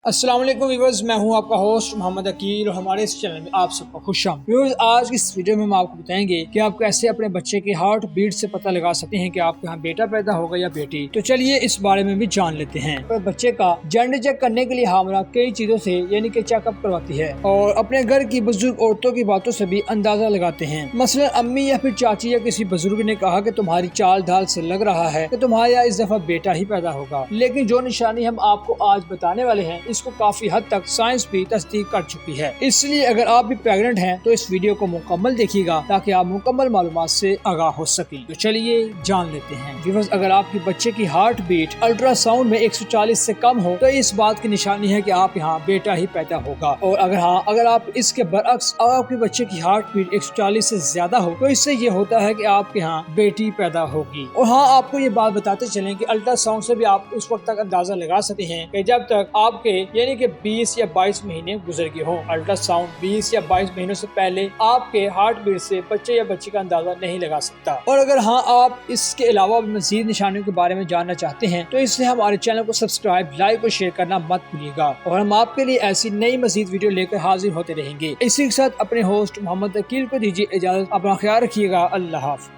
अस्सलाम वालेकुम व्यूअर्स, मैं हूं आपका होस्ट मोहम्मद अकील और हमारे इस चैनल में आप सबको खुशामदीद। व्यूअर्स, आज की इस वीडियो में हम आपको बताएंगे कि आप कैसे अपने बच्चे की हार्ट बीट से पता लगा सकते हैं कि आपके यहाँ बेटा पैदा होगा या बेटी। तो चलिए इस बारे में भी जान लेते हैं। तो बच्चे का जेंडर चेक करने के लिए हामिला कई चीजों से यानी कि चेकअप करवाती है और अपने घर की बुजुर्ग औरतों की बातों से भी अंदाजा लगाते हैं। मसलन अम्मी या फिर चाची या किसी बुजुर्ग ने कहा कि तुम्हारी चाल ढाल से लग रहा है कि तुम्हारे यहाँ इस दफा बेटा ही पैदा होगा, लेकिन जो निशानी हम आपको आज बताने वाले हैं इसको काफी हद तक साइंस भी तस्दीक कर चुकी है। इसलिए अगर आप भी प्रेग्नेंट हैं तो इस वीडियो को मुकम्मल देखिएगा ताकि आप मुकम्मल मालूमात से आगाह हो सकें। तो चलिए जान लेते हैं। व्यूअर्स, अगर आपके बच्चे की हार्ट बीट अल्ट्रासाउंड में 140 से कम हो तो इस बात की निशानी है कि आप यहाँ बेटा ही पैदा होगा। और अगर आप इसके बरअक्स आपके बच्चे की हार्ट बीट 140 से ज्यादा हो तो इससे ये होता है कि आपके यहाँ बेटी पैदा होगी। और हाँ, आपको ये बात बताते चलें कि अल्ट्रासाउंड से भी आप उस वक्त तक अंदाजा लगा सकते हैं कि जब तक आपके यानी कि 20 या 22 महीने गुजर गए हों। अल्ट्रासाउंड 20 या 22 महीनों से पहले आपके हार्ट बीट से बच्चे या बच्ची का अंदाजा नहीं लगा सकता। और अगर हाँ, आप इसके अलावा मजीद निशानियों के बारे में जानना चाहते हैं तो इसलिए हमारे चैनल को सब्सक्राइब, लाइक और शेयर करना मत भूलिएगा। और हम आपके लिए ऐसी नई मजीद वीडियो लेकर हाजिर होते रहेंगे। इसी के साथ अपने होस्ट मोहम्मद अकील को दीजिए इजाजत। अपना ख्याल रखिएगा। अल्लाह हाफिज।